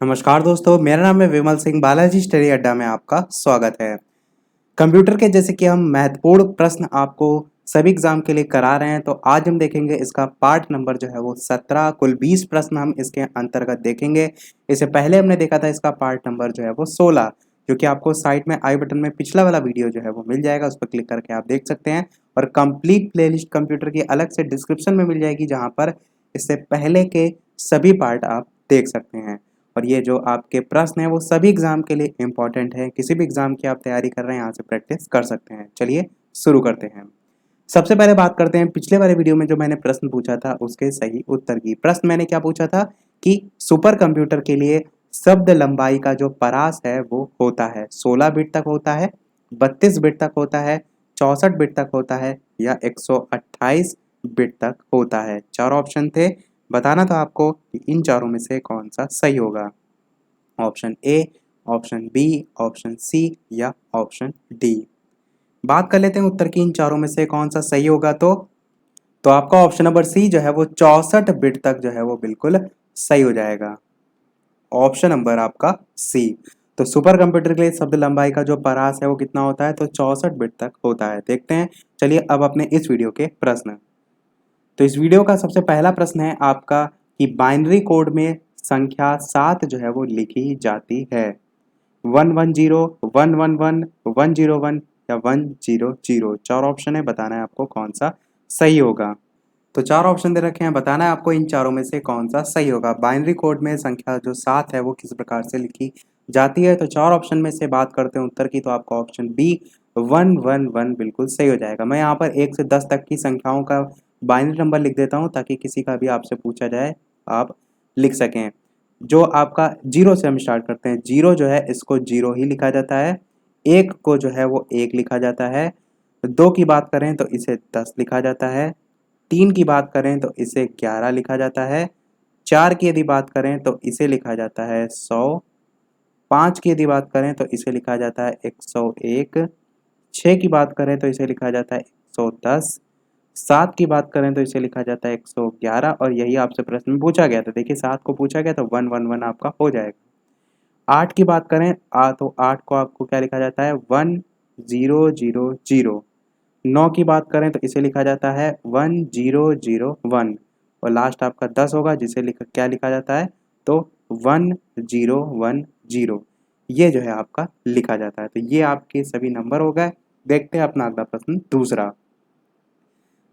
नमस्कार दोस्तों, मेरा नाम है विमल सिंह। बालाजी स्टडी अड्डा में आपका स्वागत है। कंप्यूटर के जैसे कि हम महत्वपूर्ण प्रश्न आपको सभी एग्जाम के लिए करा रहे हैं, तो आज हम देखेंगे इसका पार्ट नंबर जो है वो 17। कुल 20 प्रश्न हम इसके अंतर्गत देखेंगे। इससे पहले हमने देखा था इसका पार्ट नंबर जो है वो 16, जो कि आपको साइड में आई बटन में पिछला वाला वीडियो जो है वो मिल जाएगा, उस पर क्लिक करके आप देख सकते हैं। और कंप्लीट प्लेलिस्ट कंप्यूटर की अलग से डिस्क्रिप्शन में मिल जाएगी, जहाँ पर इससे पहले के सभी पार्ट आप देख सकते हैं। और ये जो आपके प्रश्न है वो सभी एग्जाम के लिए इम्पोर्टेंट है। किसी भी एग्जाम की आप तैयारी कर रहे हैं, यहाँ से प्रैक्टिस कर सकते हैं। चलिए शुरू करते हैं। सबसे पहले बात करते हैं पिछले वाले वीडियो में जो मैंने प्रश्न पूछा था उसके सही उत्तर की। प्रश्न मैंने क्या पूछा था कि सुपर कंप्यूटर के लिए शब्द लंबाई का जो परास है वो होता है 16 बिट तक होता है, 32 बिट तक होता है, 64 बिट तक होता है, या 128 बिट तक होता है। चार ऑप्शन थे, बताना था आपको कि इन चारों में से कौन सा सही होगा। Option A, option B, option C या ऑप्शन डी। बात कर लेते हैं उत्तर की, इन चारों में से कौन सा सही होगा। तो आपका ऑप्शन नंबर सी जो है वो 64 बिट तक जो है वो बिल्कुल सही हो जाएगा। ऑप्शन नंबर आपका सी। तो सुपर कंप्यूटर के लिए शब्द लंबाई का जो परास है वो कितना होता है, तो 64 बिट तक होता है। देखते हैं। चलिए अब अपने इस वीडियो के प्रश्न। तो इस वीडियो का सबसे पहला प्रश्न है आपका कि बाइनरी कोड में संख्या 7 जो है वो लिखी जाती है। 110, 111, 101 या 100। चार ऑप्शन है, बताना है आपको कौन सा सही होगा। तो चार ऑप्शन दे रखे हैं, बताना है आपको इन चारों में से कौन सा सही होगा। बाइनरी कोड में संख्या जो 7 है वो किस प्रकार से लिखी जाती है। तो चार ऑप्शन में से बात करते हैं उत्तर की, तो आपका ऑप्शन बी 111 बिल्कुल सही हो जाएगा। मैं यहाँ पर 1 से 10 तक की संख्याओं का बाइनरी नंबर लिख देता हूँ, ताकि किसी का भी आपसे पूछा जाए आप लिख सकें। जो आपका जीरो से हम स्टार्ट करते हैं। जीरो जो है इसको जीरो ही लिखा जाता है। एक को जो है वो एक लिखा जाता है। दो की बात करें तो इसे 10 लिखा जाता है। तीन की बात करें तो इसे 11 लिखा जाता है। चार की यदि बात करें तो इसे लिखा जाता है 100। पाँच की यदि बात करें तो इसे लिखा जाता है 101। छः की बात करें तो इसे लिखा जाता है 110। सात की बात करें तो इसे लिखा जाता है 111। और यही आपसे प्रश्न में पूछा गया था। देखिए, सात को पूछा गया तो 111 आपका हो जाएगा। आठ की बात करें तो आठ को आपको क्या लिखा जाता है, 1000। नौ की बात करें तो इसे लिखा जाता है 1001। और लास्ट आपका 10 होगा, जिसे क्या लिखा जाता है, तो 1010। ये जो है आपका लिखा जाता है। तो ये आपके सभी नंबर हो गए। देखते हैं अपना अगला प्रश्न दूसरा।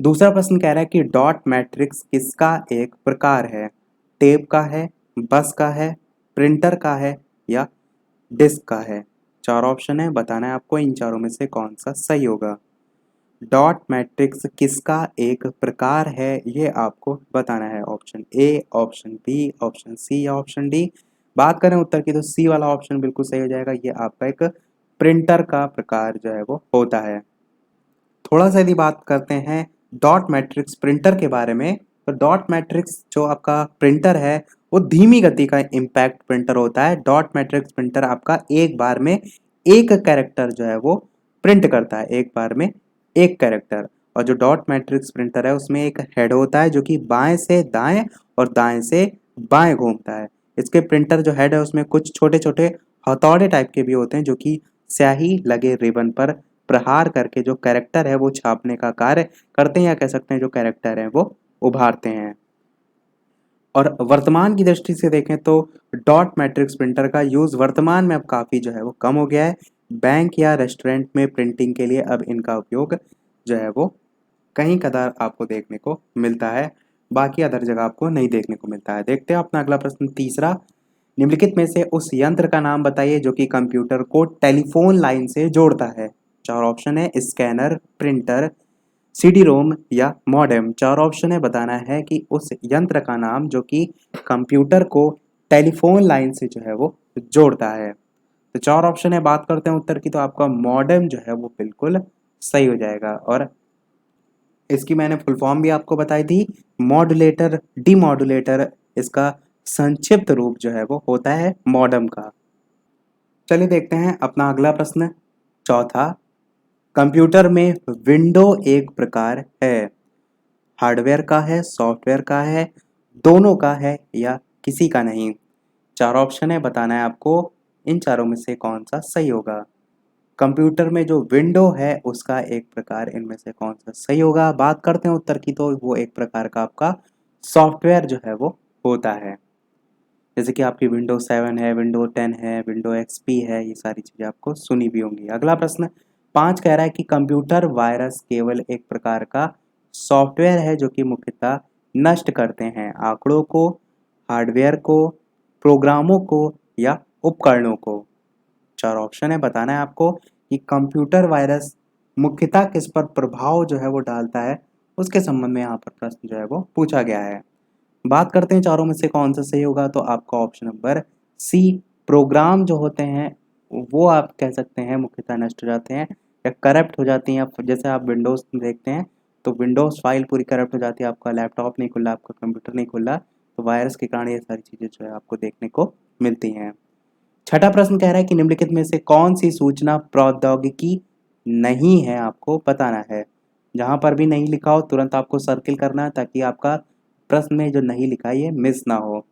दूसरा प्रश्न कह रहा है कि डॉट मैट्रिक्स किसका एक प्रकार है। टेप का है, बस का है, प्रिंटर का है या डिस्क का है। चार ऑप्शन है, बताना है आपको इन चारों में से कौन सा सही होगा। डॉट मैट्रिक्स किसका एक प्रकार है, ये आपको बताना है। Option A, option B, option C या ऑप्शन डी। बात करें उत्तर की, तो सी वाला ऑप्शन बिल्कुल सही हो जाएगा। ये आपका एक प्रिंटर का प्रकार जो है वो होता है। थोड़ा सा यदि बात करते हैं डॉट मैट्रिक्स प्रिंटर के बारे में, तो डॉट मैट्रिक्स जो आपका प्रिंटर है वो धीमी गति का इम्पैक्ट प्रिंटर होता है। डॉट मैट्रिक्स प्रिंटर आपका एक बार में एक कैरेक्टर जो है वो प्रिंट करता है, एक बार में एक कैरेक्टर। और जो डॉट मैट्रिक्स प्रिंटर है उसमें एक हेड होता है जो कि बाएं से दाएं और दाएं से बाएं घूमता है। इसके प्रिंटर जो हेड है उसमें कुछ छोटे छोटे हथौड़े टाइप के भी होते हैं, जो कि स्याही लगे रिबन पर प्रहार करके जो कैरेक्टर है वो छापने का कार्य करते हैं, या कह सकते हैं जो कैरेक्टर है वो उभारते हैं। और वर्तमान की दृष्टि से देखें तो डॉट मैट्रिक्स प्रिंटर का यूज़ वर्तमान में अब काफ़ी जो है वो कम हो गया है। बैंक या रेस्टोरेंट में प्रिंटिंग के लिए अब इनका उपयोग जो है वो कहीं कदार आपको देखने को मिलता है, बाकी अदर जगह आपको नहीं देखने को मिलता है। देखते हैं अपना अगला प्रश्न तीसरा। निम्नलिखित में से उस यंत्र का नाम बताइए जो कि कंप्यूटर को टेलीफोन लाइन से जोड़ता है। चार ऑप्शन है, स्कैनर, प्रिंटर, सीडी रोम या मॉडेम। चार ऑप्शन है, बताना है कि उस यंत्र का नाम जो कि कंप्यूटर को टेलीफोन लाइन से जो है वो जोड़ता है। तो चार ऑप्शन है, बात करते हैं उत्तर की, तो आपका मॉडेम जो है वो बिल्कुल सही हो जाएगा। और इसकी मैंने फुल फॉर्म भी आपको बताई थी, मॉड्यूलेटर डीमॉड्यूलेटर। इसका संक्षिप्त रूप जो है वो होता है मॉडेम का। चलिए देखते हैं अपना अगला प्रश्न चौथा। कंप्यूटर में विंडो एक प्रकार है। हार्डवेयर का है, सॉफ्टवेयर का है, दोनों का है या किसी का नहीं। चार ऑप्शन है, बताना है आपको इन चारों में से कौन सा सही होगा। कंप्यूटर में जो विंडो है उसका एक प्रकार इनमें से कौन सा सही होगा। बात करते हैं उत्तर की, तो वो एक प्रकार का आपका सॉफ्टवेयर जो है वो होता है। जैसे कि आपकी विंडो 7 है, विंडो 10 है, विंडो एक्सपी है, ये सारी चीज़ें आपको सुनी भी होंगी। अगला प्रश्न 5 कह रहा है कि कंप्यूटर वायरस केवल एक प्रकार का सॉफ्टवेयर है जो कि मुख्यतः नष्ट करते हैं आंकड़ों को, हार्डवेयर को, प्रोग्रामों को या उपकरणों को। चार ऑप्शन है, बताना है आपको कि कंप्यूटर वायरस मुख्यतः किस पर प्रभाव जो है वो डालता है, उसके संबंध में यहाँ पर प्रश्न जो है वो पूछा गया है। बात करते हैं चारों में से कौन सा सही होगा, तो आपका ऑप्शन नंबर सी, प्रोग्राम जो होते हैं वो आप कह सकते हैं मुख्यतः नष्ट हो जाते हैं या करप्ट हो जाती हैं। जैसे आप विंडोज़ देखते हैं तो विंडोज़ फाइल पूरी करप्ट हो जाती है, आपका लैपटॉप नहीं खुल रहा, आपका कंप्यूटर नहीं खुल रहा, तो वायरस के कारण ये सारी चीज़ें जो है आपको देखने को मिलती हैं। छठा प्रश्न कह रहा है कि निम्नलिखित में से कौन सी सूचना प्रौद्योगिकी नहीं है, आपको बताना है। जहां पर भी नहीं लिखा हो तुरंत आपको सर्किल करना है ताकि आपका प्रश्न में जो नहीं लिखा है ये मिस ना हो।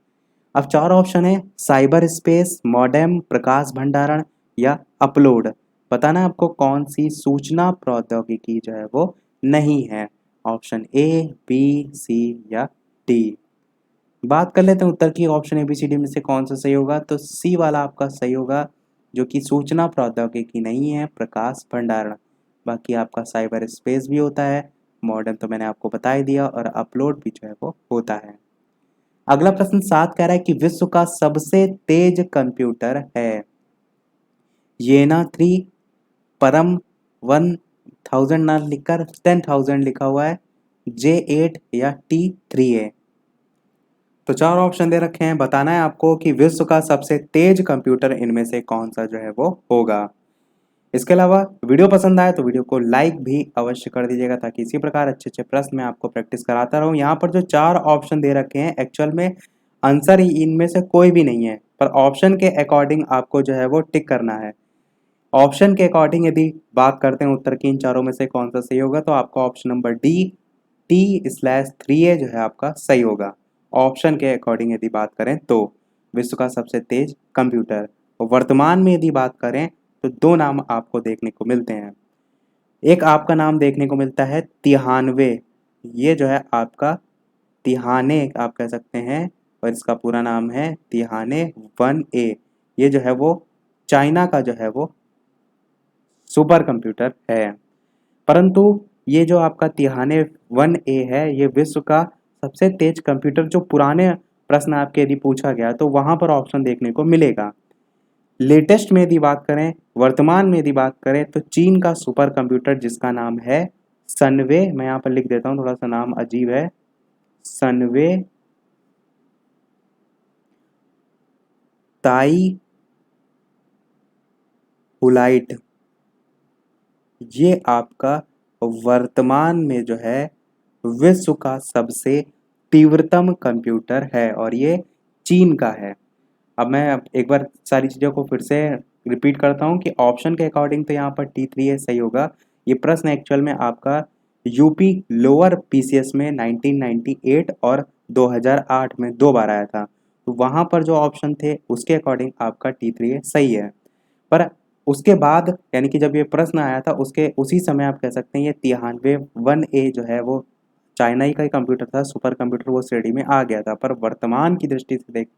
अब चार ऑप्शन है, साइबर स्पेस, मॉडेम, प्रकाश भंडारण या अपलोड। बताना है आपको कौन सी सूचना प्रौद्योगिकी जो है वो नहीं है। ऑप्शन ए, बी, सी या डी। बात कर लेते हैं उत्तर की, option A B C D में से कौन सा सही होगा, तो सी वाला आपका सही होगा, जो कि सूचना प्रौद्योगिकी नहीं है, प्रकाश भंडारण। बाकी आपका साइबर स्पेस भी होता है, मॉडर्न तो मैंने आपको बता ही दिया, और अपलोड भी जो है वो होता है। अगला प्रश्न 7 कह रहा है कि विश्व का सबसे तेज कंप्यूटर है येना 3, परम 1000 ना लिखकर 10,000 लिखा हुआ है, J8 या T3A। तो चार ऑप्शन दे रखे हैं, बताना है आपको कि विश्व का सबसे तेज कंप्यूटर इनमें से कौन सा जो है वो होगा। इसके अलावा वीडियो पसंद आए तो वीडियो को लाइक भी अवश्य कर दीजिएगा, ताकि इसी प्रकार अच्छे अच्छे प्रश्न मैं आपको प्रैक्टिस कराता रहूं। यहाँ पर जो चार ऑप्शन दे रखे हैं एक्चुअल में आंसर ही इनमें से कोई भी नहीं है, पर ऑप्शन के अकॉर्डिंग आपको जो है वो टिक करना है। ऑप्शन के अकॉर्डिंग यदि बात करते हैं उत्तर की इन चारों में से कौन सा सही होगा, तो आपका ऑप्शन नंबर डी, T/3A जो है आपका सही होगा। ऑप्शन के अकॉर्डिंग यदि बात करें तो विश्व का सबसे तेज कंप्यूटर। और वर्तमान में यदि बात करें तो दो नाम आपको देखने को मिलते हैं। एक आपका नाम देखने को मिलता है तिहानवे, ये जो है आपका तिहाने आप कह सकते हैं, और इसका पूरा नाम है तिहाने 1A। ये जो है वो चाइना का जो है वो सुपर कंप्यूटर है। परंतु ये जो आपका तिहाने 1A है, ये विश्व का सबसे तेज कंप्यूटर जो पुराने प्रश्न आपके यदि पूछा गया तो वहां पर ऑप्शन देखने को मिलेगा। लेटेस्ट में यदि बात करें, वर्तमान में यदि बात करें, तो चीन का सुपर कंप्यूटर जिसका नाम है सनवे, मैं यहाँ पर लिख देता हूँ, थोड़ा सा नाम अजीब है, सनवे ताई हुलाइट, ये आपका वर्तमान में जो है विश्व का सबसे तीव्रतम कंप्यूटर है और ये चीन का है। अब मैं एक बार सारी चीज़ों को फिर से रिपीट करता हूँ कि ऑप्शन के अकॉर्डिंग तो यहाँ पर T3A सही होगा। ये प्रश्न एक्चुअल में आपका यूपी लोअर पीसीएस में 1998 और 2008 में दो बार आया था, तो वहाँ पर जो ऑप्शन थे उसके अकॉर्डिंग आपका T3A सही है। पर उसके बाद यानी कि जब ये प्रश्न आया था उसके उसी समय आप कह सकते हैं ये तिहानवे 1A जो है वो चाइना ही का ही कंप्यूटर था, सुपर कंप्यूटर वो श्रेणी में आ गया था। पर वर्तमान की दृष्टि से देख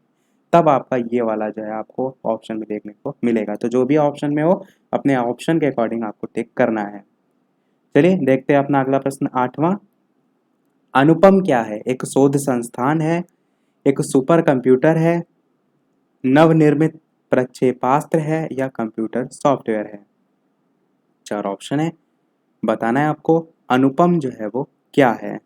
तब आपका ये वाला जो है आपको ऑप्शन में देखने को मिलेगा। तो जो भी ऑप्शन में हो अपने ऑप्शन के अकॉर्डिंग आपको टिक करना है। चलिए देखते हैं अपना अगला प्रश्न 8वां। अनुपम क्या है? एक शोध संस्थान है, एक सुपर कंप्यूटर है, नवनिर्मित प्रक्षेपास्त्र है या कंप्यूटर सॉफ्टवेयर है। चार ऑप्शन है, बताना है आपको अनुपम जो है वो क्या है।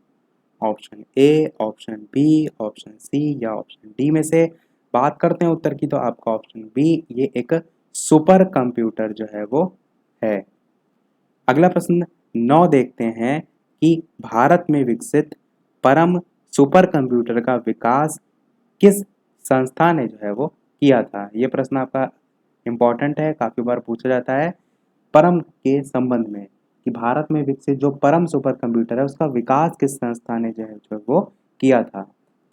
Option A, option B, option C या ऑप्शन डी में से बात करते हैं उत्तर की, तो आपका ऑप्शन बी, ये एक सुपर कंप्यूटर जो है वो है। अगला प्रश्न 9 देखते हैं कि भारत में विकसित परम सुपर कंप्यूटर का विकास किस संस्था ने जो है वो किया था। ये प्रश्न आपका इम्पॉर्टेंट है, काफी बार पूछा जाता है परम के संबंध में कि भारत में विकसित जो परम सुपर कंप्यूटर है उसका विकास किस संस्था ने जो है वो किया था।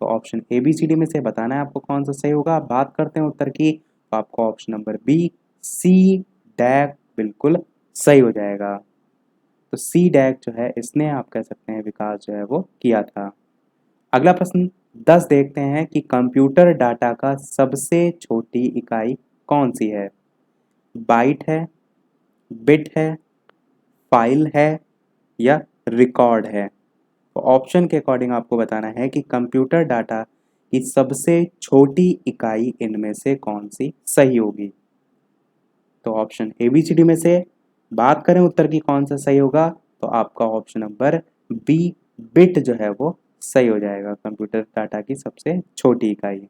तो option A B C D में से बताना है आपको कौन सा सही होगा। बात करते हैं उत्तर की, तो आपका ऑप्शन नंबर बी सी डैक बिल्कुल सही हो जाएगा। तो सी डैक जो है इसने आप कह सकते हैं विकास जो है वो किया था। अगला प्रश्न 10 देखते हैं कि कंप्यूटर डाटा का सबसे छोटी इकाई कौन सी है। बाइट है, बिट है, फाइल है या रिकॉर्ड है। तो ऑप्शन के अकॉर्डिंग आपको बताना है कि कंप्यूटर डाटा की सबसे छोटी इकाई इनमें से कौन सी सही होगी। तो option A B C D में से बात करें उत्तर की कौन सा सही होगा, तो आपका ऑप्शन नंबर बी बिट जो है वो सही हो जाएगा। कंप्यूटर डाटा की सबसे छोटी इकाई।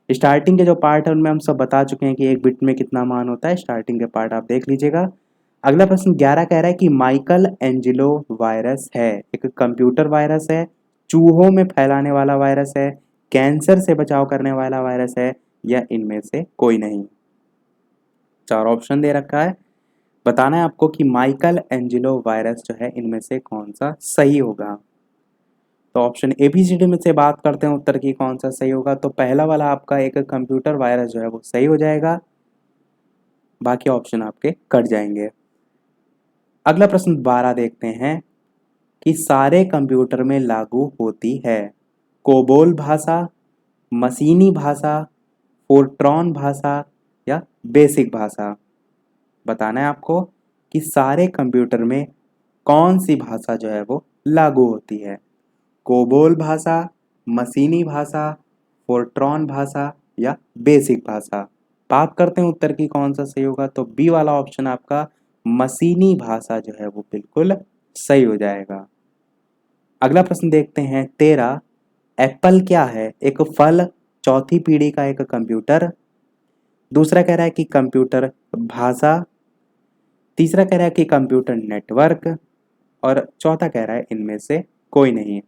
स्टार्टिंग के जो पार्ट है उनमें हम सब बता चुके हैं कि एक बिट में कितना मान होता है। स्टार्टिंग के पार्ट आप देख लीजिएगा। अगला प्रश्न 11 कह रहा है कि माइकल एंजिलो वायरस है एक कंप्यूटर वायरस है, चूहों में फैलाने वाला वायरस है, कैंसर से बचाव करने वाला वायरस है या इनमें से कोई नहीं। 4 ऑप्शन दे रखा है, बताना है आपको कि माइकल एंजिलो वायरस जो है इनमें से कौन सा सही होगा। तो option A B C D में से बात करते हैं उत्तर की कौन सा सही होगा। तो पहला वाला आपका एक कंप्यूटर वायरस जो है वो सही हो जाएगा, बाकी ऑप्शन आपके कट जाएंगे। अगला प्रश्न 12 देखते हैं कि सारे कंप्यूटर में लागू होती है। कोबोल भाषा, मशीनी भाषा, फोर्ट्रॉन भाषा या बेसिक भाषा। बताना है आपको कि सारे कंप्यूटर में कौन सी भाषा जो है वो लागू होती है। कोबोल भाषा, मशीनी भाषा, फोर्ट्रॉन भाषा या बेसिक भाषा। बात करते हैं उत्तर की कौन सा सही होगा, तो बी वाला ऑप्शन आपका मशीनी भाषा जो है वो बिल्कुल सही हो जाएगा। अगला प्रश्न देखते हैं 13, एप्पल क्या है, एक फल, चौथी पीढ़ी का एक कंप्यूटर, दूसरा कह रहा है कि कंप्यूटर भाषा, तीसरा कह रहा है कि कंप्यूटर नेटवर्क और चौथा कह रहा है इनमें से कोई नहीं।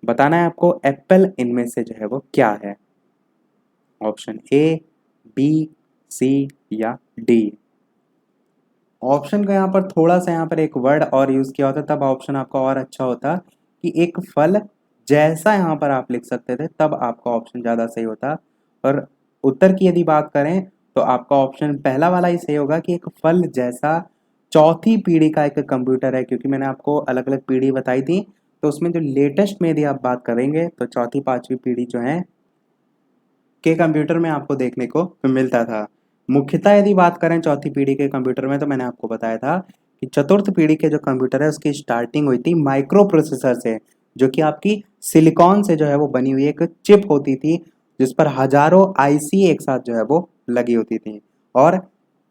बताना है आपको एप्पल इनमें से जो है वो क्या है। ऑप्शन ए, बी, सी या डी। ऑप्शन का यहाँ पर थोड़ा सा यहाँ पर एक वर्ड और यूज किया होता तब ऑप्शन आपका और अच्छा होता कि एक फल जैसा यहाँ पर आप लिख सकते थे, तब आपका ऑप्शन ज़्यादा सही होता। और उत्तर की यदि बात करें तो आपका ऑप्शन पहला वाला ही सही होगा कि एक फल जैसा चौथी पीढ़ी का एक कंप्यूटर है, क्योंकि मैंने आपको अलग अलग पीढ़ी बताई थी। तो उसमें जो लेटेस्ट में यदि आप बात करेंगे तो चौथी पांचवी पीढ़ी जो है के कंप्यूटर में आपको देखने को मिलता था। मुख्यतः यदि बात करें चौथी पीढ़ी के कंप्यूटर में, तो मैंने आपको बताया था कि चतुर्थ पीढ़ी के जो कंप्यूटर है उसकी स्टार्टिंग हुई थी माइक्रो प्रोसेसर से, जो कि आपकी सिलिकॉन से जो है वो बनी हुई एक चिप होती थी, जिस पर हजारों आईसी एक साथ जो है वो लगी होती थी। और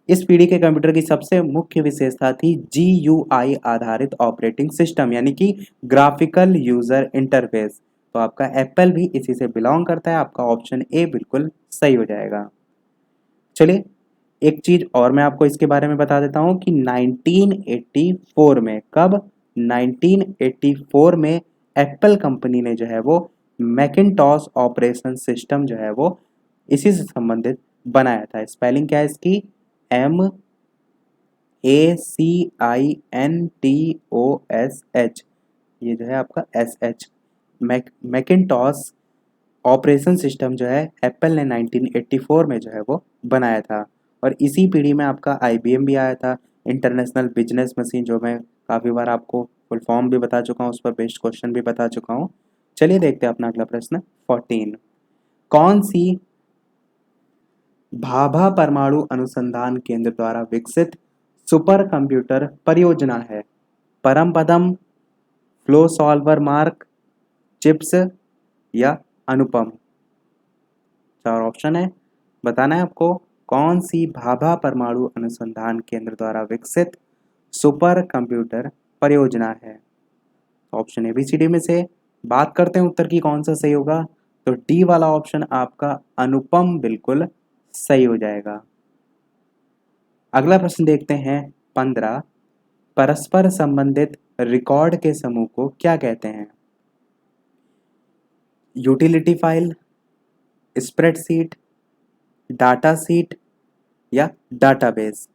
इस पीढ़ी के कंप्यूटर की सबसे मुख्य विशेषता थी GUI आधारित ऑपरेटिंग सिस्टम, यानी कि ग्राफिकल यूजर इंटरफेस। तो आपका एप्पल भी इसी से बिलोंग करता है। आपका ऑप्शन ए बिल्कुल सही हो जाएगा। चलिए एक चीज और मैं आपको इसके बारे में बता देता हूं कि 1984 में, कब, 1984 में एप्पल कंपनी ने जो है वो मैकिन्टॉश ऑपरेशन सिस्टम जो है वो इसी से संबंधित बनाया था। स्पेलिंग क्या है इसकी, MACINTOSH, ये जो है आपका SH। मैकिन्टॉश ऑपरेशन सिस्टम जो है एप्पल ने 1984 में जो है वो बनाया था। और इसी पीढ़ी में आपका IBM भी आया था, इंटरनेशनल बिजनेस मशीन, जो मैं काफ़ी बार आपको फुल फॉर्म भी बता चुका हूँ, उस पर बेस्ड क्वेश्चन भी बता चुका हूँ। चलिए देखते हैं अपना अगला प्रश्न 14, कौन सी भाभा परमाणु अनुसंधान केंद्र द्वारा विकसित सुपर कंप्यूटर परियोजना है। Paramapadam, flow solver mark, chips या अनुपम। 4 ऑप्शन है, बताना है आपको कौन सी भाभा परमाणु अनुसंधान केंद्र द्वारा विकसित सुपर कंप्यूटर परियोजना है। ऑप्शन ABCD में से बात करते हैं उत्तर की कौन सा सही होगा, तो डी वाला ऑप्शन आपका अनुपम बिल्कुल सही हो जाएगा। अगला प्रश्न देखते हैं 15, परस्पर संबंधित रिकॉर्ड के समूह को क्या कहते हैं। Utility file, spreadsheet, data sheet या डाटाबेस।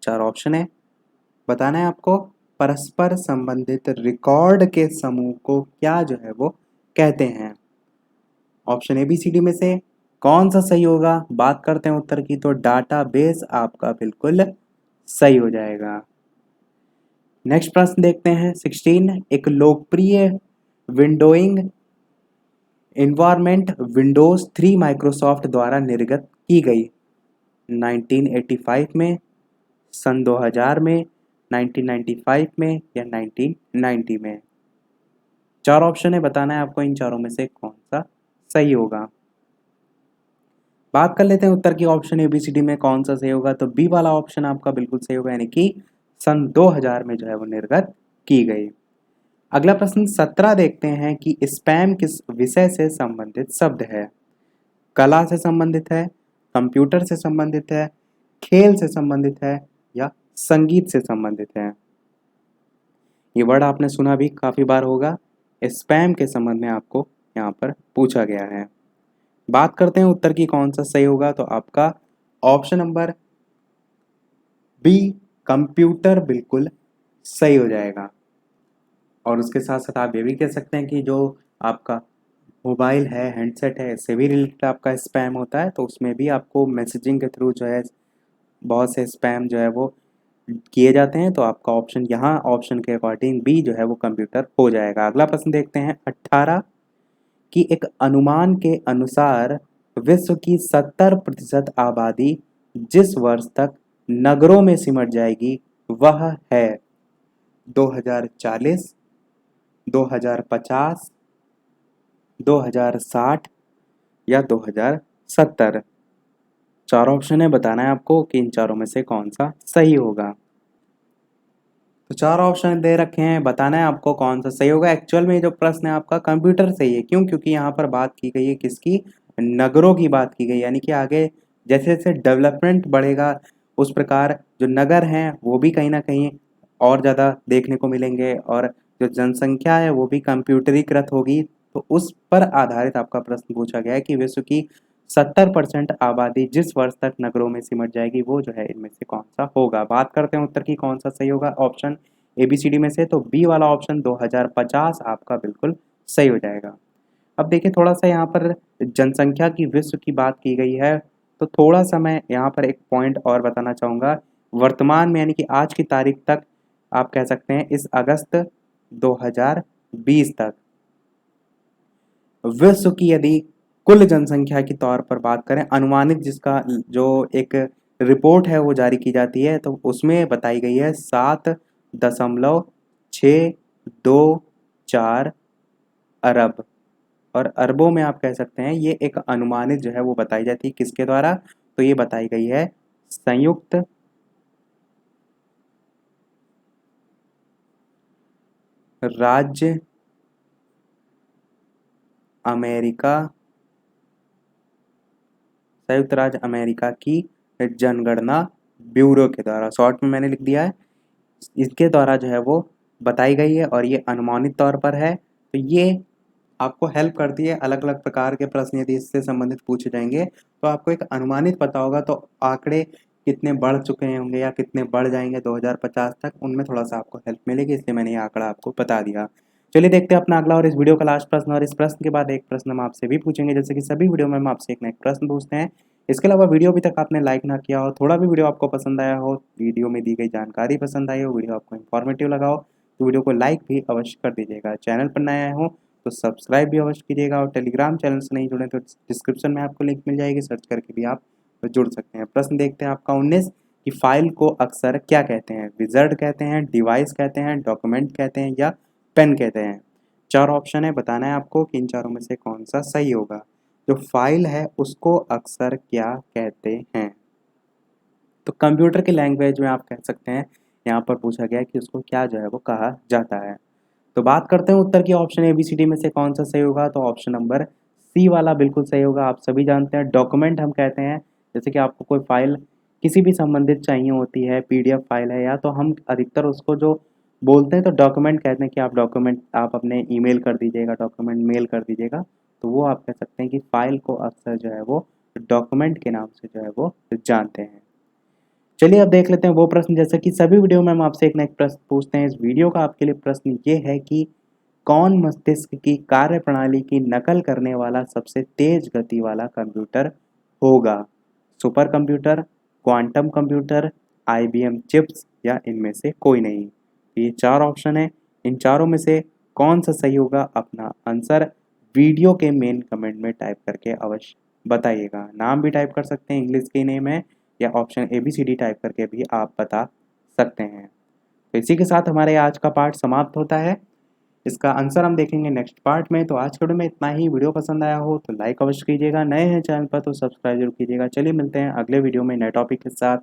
4 ऑप्शन है, बताना है आपको परस्पर संबंधित रिकॉर्ड के समूह को क्या जो है वो कहते हैं? Option A B C D में से कौन सा सही होगा? बात करते हैं उत्तर की, तो डाटाबेस आपका बिल्कुल सही हो जाएगा। नेक्स्ट प्रश्न देखते हैं 16। एक लोकप्रिय विंडोइंग इन्वायरमेंट विंडोज 3 माइक्रोसॉफ्ट द्वारा निर्गत की गई 1985 में, सन 2000 में, 1995 में या 1990 में? चार ऑप्शन है, बताना है आपको इन चारों में से कौन सा सही होगा। बात कर लेते हैं उत्तर की, option A B C D में कौन सा सही होगा? तो बी वाला ऑप्शन आपका बिल्कुल सही होगा, यानी कि सन 2000 में जो है वो निर्गत की गई। अगला प्रश्न 17 देखते हैं कि स्पैम किस विषय से संबंधित शब्द है? कला से संबंधित है, कंप्यूटर से संबंधित है, खेल से संबंधित है या संगीत से संबंधित है? ये वर्ड आपने सुना भी काफी बार होगा। स्पैम के संबंध में आपको यहाँ पर पूछा गया है। बात करते हैं उत्तर की कौन सा सही होगा, तो आपका ऑप्शन नंबर बी कंप्यूटर बिल्कुल सही हो जाएगा। और उसके साथ साथ आप ये भी कह सकते हैं कि जो आपका मोबाइल है, हैंडसेट है, इससे भी रिलेटेड आपका स्पैम होता है, तो उसमें भी आपको मैसेजिंग के थ्रू जो है बहुत से स्पैम जो है वो किए जाते हैं। तो आपका ऑप्शन यहाँ ऑप्शन के अकॉर्डिंग बी जो है वो कंप्यूटर हो जाएगा। अगला प्रश्न देखते हैं 18 कि एक अनुमान के अनुसार विश्व की 70% आबादी जिस वर्ष तक नगरों में सिमट जाएगी वह है 2040, 2050, 2060 या 2070? चार ऑप्शन है, बताना है आपको कि इन चारों में से कौन सा सही होगा। तो चार ऑप्शन दे रखे हैं, बताना है आपको कौन सा सही होगा। एक्चुअल में जो प्रश्न है आपका कंप्यूटर से ही है, क्यों? क्योंकि यहाँ पर बात की गई है किसकी? नगरों की बात की गई, यानी कि आगे जैसे जैसे डेवलपमेंट बढ़ेगा उस प्रकार जो नगर हैं वो भी कहीं ना कहीं और ज़्यादा देखने को मिलेंगे, और जो जनसंख्या है वो भी कंप्यूटरीकृत होगी। तो उस पर आधारित आपका प्रश्न पूछा गया है कि विश्व की 70% आबादी जिस वर्ष तक नगरों में सिमट जाएगी वो जो है इनमें से कौन सा होगा। बात करते हैं उत्तर की कौन सा सही होगा option A B C D में से, तो बी वाला ऑप्शन 2050 आपका बिल्कुल सही हो जाएगा। अब देखिए थोड़ा सा यहाँ पर जनसंख्या की विश्व की बात की गई है, तो थोड़ा सा मैं यहाँ पर एक पॉइंट और बताना चाहूँगा। वर्तमान में यानी कि आज की तारीख तक आप कह सकते हैं इस अगस्त 2020 तक विश्व की यदि कुल जनसंख्या के तौर पर बात करें, अनुमानित जिसका जो एक रिपोर्ट है वो जारी की जाती है, तो उसमें बताई गई है 7.624 अरब। और अरबों में आप कह सकते हैं ये एक अनुमानित जो है वो बताई जाती है किसके द्वारा? तो ये बताई गई है संयुक्त राज्य अमेरिका, संयुक्त राज्य अमेरिका की जनगणना ब्यूरो के द्वारा, शॉर्ट में मैंने लिख दिया है, इसके द्वारा जो है वो बताई गई है और ये अनुमानित तौर पर है। तो ये आपको हेल्प करती है, अलग अलग प्रकार के प्रश्न यदि इससे संबंधित पूछे जाएंगे तो आपको एक अनुमानित पता होगा, तो आंकड़े कितने बढ़ चुके होंगे या कितने बढ़ जाएंगे 2050 तक, उनमें थोड़ा सा आपको हेल्प मिलेगी, इसलिए मैंने ये आंकड़ा आपको बता दिया। चलिए देखते हैं अपना अगला और इस वीडियो का लास्ट प्रश्न, और इस प्रश्न के बाद एक प्रश्न हम आपसे भी पूछेंगे, जैसे कि सभी वीडियो में हम आपसे एक ना एक प्रश्न पूछते हैं। इसके अलावा वीडियो अभी तक आपने लाइक ना किया हो, थोड़ा भी वीडियो आपको पसंद आया हो, वीडियो में दी गई जानकारी पसंद आई हो, वीडियो आपको इन्फॉर्मेटिव लगा हो, तो वीडियो को लाइक भी अवश्य कर दीजिएगा। चैनल पर नए आए हो तो सब्सक्राइब भी अवश्य कीजिएगा, और टेलीग्राम चैनल से नहीं जुड़े तो डिस्क्रिप्शन में आपको लिंक मिल जाएगी, सर्च करके भी आप जुड़ सकते हैं। प्रश्न देखते हैं आपका 19 कि फाइल को अक्सर क्या कहते हैं? विज़र्ड कहते हैं, डिवाइस कहते हैं, डॉक्यूमेंट कहते हैं या पेन कहते हैं? चार ऑप्शन है, बताना है आपको कि इन चारों में से कौन सा सही होगा। जो फाइल है उसको अक्सर क्या कहते हैं? तो कंप्यूटर की लैंग्वेज में आप कह सकते हैं, यहाँ पर पूछा गया है कि उसको क्या जो है वो कहा जाता है। तो बात करते हैं उत्तर की, option A B C D में से कौन सा सही होगा, तो ऑप्शन नंबर सी वाला बिल्कुल सही होगा। आप सभी जानते हैं डॉक्यूमेंट हम कहते हैं, जैसे कि आपको कोई फाइल किसी भी संबंधित चाहिए होती है, पीडीएफ फाइल है या, तो हम अधिकतर उसको जो बोलते हैं तो डॉक्यूमेंट कहते हैं कि आप डॉक्यूमेंट आप अपने ईमेल कर दीजिएगा, डॉक्यूमेंट मेल कर दीजिएगा, तो वो आप कह सकते हैं कि फाइल को अक्सर जो है वो डॉक्यूमेंट के नाम से जो है वो जानते हैं। चलिए अब देख लेते हैं वो प्रश्न, जैसे कि सभी वीडियो में हम आपसे एक ना एक प्रश्न पूछते हैं। इस वीडियो का आपके लिए प्रश्न ये है कि कौन मस्तिष्क की कार्यप्रणाली की नकल करने वाला सबसे तेज गति वाला कंप्यूटर होगा? Super computer, quantum computer, IBM chips या इनमें से कोई नहीं। ये 4 ऑप्शन है, इन चारों में से कौन सा सही होगा? अपना आंसर वीडियो के मेन कमेंट में टाइप करके अवश्य बताइएगा। नाम भी टाइप कर सकते हैं, इंग्लिश के नेम है, या ऑप्शन ABCD टाइप करके भी आप बता सकते हैं। तो इसी के साथ हमारे आज का पार्ट समाप्त होता है। इसका आंसर हम देखेंगे नेक्स्ट पार्ट में। तो आज के वीडियो में इतना ही। वीडियो पसंद आया हो तो लाइक अवश्य कीजिएगा, नए हैं चैनल पर तो सब्सक्राइब जरूर कीजिएगा। चलिए मिलते हैं अगले वीडियो में नए टॉपिक के साथ।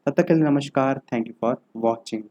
तब तक के लिए नमस्कार। Thank you for watching.